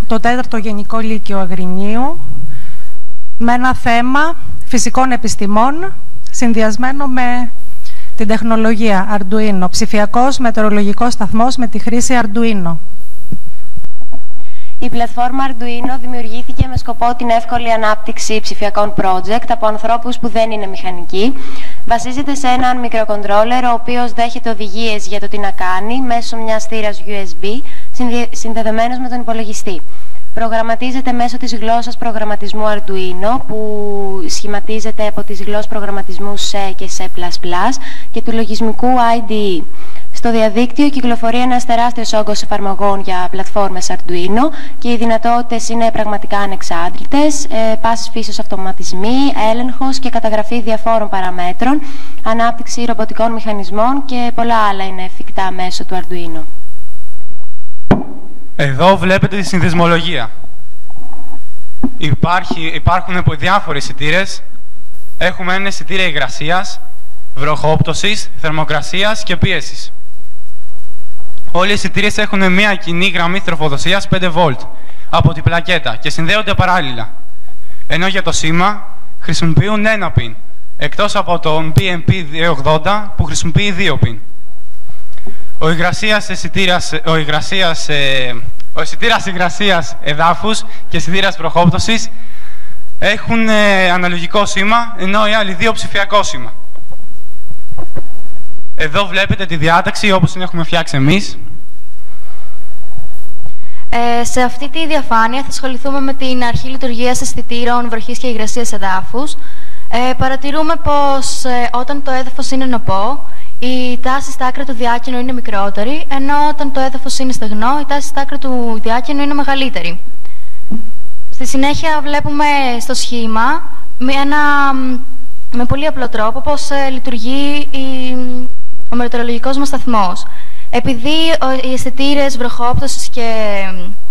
το 4ο Γενικό Λύκειο Αγρινίου με ένα θέμα φυσικών επιστημών συνδυασμένο με την τεχνολογία Arduino, ψηφιακός μετεωρολογικός σταθμός με τη χρήση Arduino. Η πλατφόρμα Arduino δημιουργήθηκε με σκοπό την εύκολη ανάπτυξη ψηφιακών project από ανθρώπους που δεν είναι μηχανικοί. Βασίζεται σε έναν μικροκοντρόλερ, ο οποίος δέχεται οδηγίες για το τι να κάνει μέσω μιας θύρας USB συνδεδεμένος με τον υπολογιστή. Προγραμματίζεται μέσω της γλώσσας προγραμματισμού Arduino, που σχηματίζεται από τις γλώσσες προγραμματισμού C και C++ και του λογισμικού IDE. Στο διαδίκτυο κυκλοφορεί ένας τεράστιος όγκος εφαρμογών για πλατφόρμες Arduino και οι δυνατότητες είναι πραγματικά ανεξάντλητες, πάσης φύσεως αυτοματισμοί, έλεγχος και καταγραφή διαφόρων παραμέτρων, ανάπτυξη ρομποτικών μηχανισμών και πολλά άλλα είναι εφικτά μέσω του Arduino. Εδώ βλέπετε τη συνδεσμολογία. Υπάρχουν διάφοροι αισθητήρες. Έχουμε ένα αισθητήρα υγρασίας, βροχόπτωσης, θερμοκρασίας και πίεσης. Όλοι οι αισθητήρες έχουν μια κοινή γραμμή τροφοδοσίας 5 V από την πλακέτα και συνδέονται παράλληλα. Ενώ για το σήμα χρησιμοποιούν ένα pin, εκτός από το BMP280 που χρησιμοποιεί 2 pin. Ο αισθητήρας υγρασίας εδάφους και αισθητήρας βροχόπτωσης έχουν αναλογικό σήμα, ενώ οι άλλοι δύο ψηφιακό σήμα. Εδώ βλέπετε τη διάταξη όπως την έχουμε φτιάξει εμείς. Σε αυτή τη διαφάνεια θα ασχοληθούμε με την αρχή λειτουργίας αισθητήρων βροχής και υγρασίας εδάφους. Παρατηρούμε πως όταν το έδαφος είναι νοπό, η τάση στα άκρα του διάκαινου είναι μικρότερη, ενώ όταν το έδαφος είναι στεγνό, η τάση στα άκρα του διάκαινου είναι μεγαλύτερη. Στη συνέχεια βλέπουμε στο σχήμα με πολύ απλό τρόπο πώς λειτουργεί ο μετεωρολογικός μας σταθμός. Επειδή οι αισθητήρες βροχόπτωσης και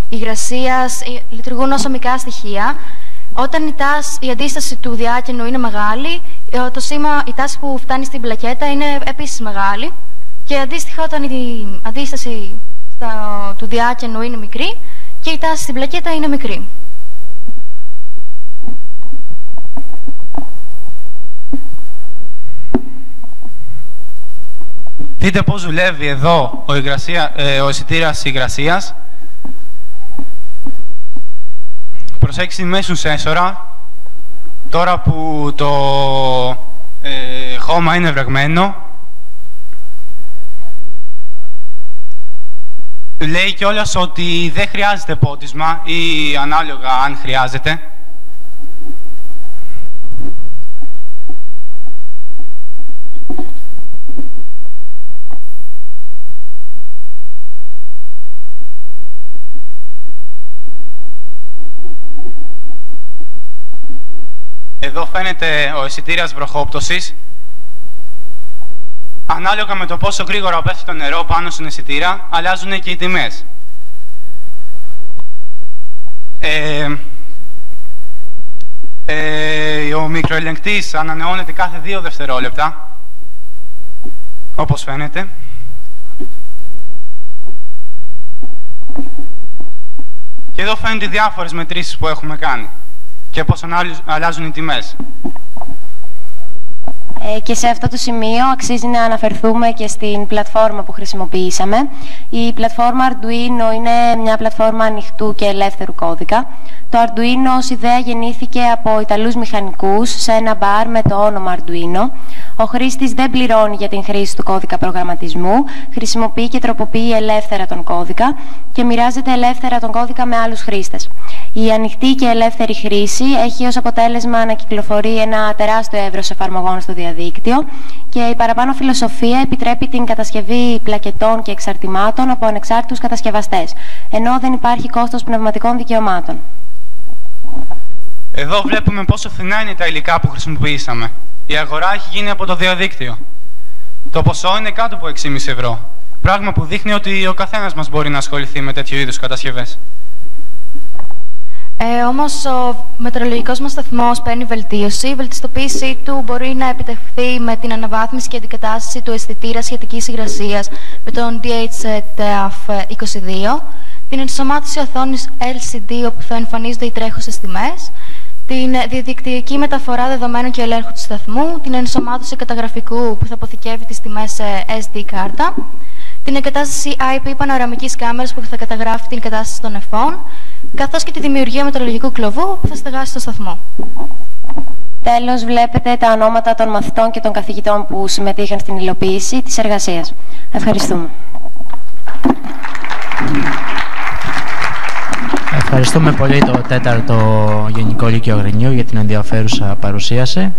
υγρασίας λειτουργούν ως ομικά στοιχεία, όταν η αντίσταση του διάκαινου είναι μεγάλη, η τάση που φτάνει στην πλακέτα είναι επίσης μεγάλη και αντίστοιχα όταν η αντίσταση του διάκαινου είναι μικρή και η τάση στην πλακέτα είναι μικρή. Δείτε πώς δουλεύει εδώ ο αισθητήρας υγρασίας. Προσέξτε τη μέση του σένσορα. Τώρα που το χώμα είναι βρεγμένο, λέει κιόλας ότι δεν χρειάζεται πότισμα ή ανάλογα αν χρειάζεται. Εδώ φαίνεται ο αισθητήρας βροχόπτωσης. Ανάλογα με το πόσο γρήγορα πέφτει το νερό πάνω στον αισθητήρα, αλλάζουν και οι τιμές. Ο μικροελεγκτής ανανεώνεται κάθε 2 δευτερόλεπτα, όπως φαίνεται. Και εδώ φαίνονται οι διάφορες μετρήσεις που έχουμε κάνει και πώς αλλάζουν οι τιμές. Και σε αυτό το σημείο αξίζει να αναφερθούμε και στην πλατφόρμα που χρησιμοποιήσαμε. Η πλατφόρμα Arduino είναι μια πλατφόρμα ανοιχτού και ελεύθερου κώδικα. Το Arduino ως ιδέα γεννήθηκε από Ιταλούς μηχανικούς σε ένα μπαρ με το όνομα Arduino. Ο χρήστης δεν πληρώνει για την χρήση του κώδικα προγραμματισμού, χρησιμοποιεί και τροποποιεί ελεύθερα τον κώδικα και μοιράζεται ελεύθερα τον κώδικα με άλλους χρήστες. Η ανοιχτή και ελεύθερη χρήση έχει ως αποτέλεσμα να κυκλοφορεί ένα τεράστιο εύρος εφαρμογών στο διαδίκτυο και η παραπάνω φιλοσοφία επιτρέπει την κατασκευή πλακετών και εξαρτημάτων από ανεξάρτητους κατασκευαστές, ενώ δεν υπάρχει κόστος πνευματικών δικαιωμάτων. Εδώ βλέπουμε πόσο φθηνά είναι τα υλικά που χρησιμοποιήσαμε. Η αγορά έχει γίνει από το διαδίκτυο. Το ποσό είναι κάτω από 6,5 ευρώ. Πράγμα που δείχνει ότι ο καθένας μας μπορεί να ασχοληθεί με τέτοιου είδους κατασκευές. Όμως ο μετεωρολογικός μας σταθμός παίρνει βελτίωση. Η βελτιστοποίησή του μπορεί να επιτευχθεί με την αναβάθμιση και αντικατάσταση του αισθητήρα σχετικής υγρασίας με τον DHTAF22, την ενσωμάτωση οθόνης LCD όπου θα εμφανίζονται οι τρέχουσες τιμές, την διαδικτυακή μεταφορά δεδομένων και ελέγχου του σταθμού, την ενσωμάτωση καταγραφικού που θα αποθηκεύει τις τιμές σε SD κάρτα, την εγκατάσταση IP πανοραμικής κάμερας που θα καταγράφει την κατάσταση των νεφών, καθώς και τη δημιουργία μετεωρολογικού κλωβού που θα στεγάσει στο σταθμό. Τέλος, βλέπετε τα ονόματα των μαθητών και των καθηγητών που συμμετείχαν στην υλοποίηση της εργασίας. Ευχαριστούμε. Ευχαριστούμε πολύ το 4ο Γενικό Λύκειο Αγρινίου για την ενδιαφέρουσα παρουσίαση.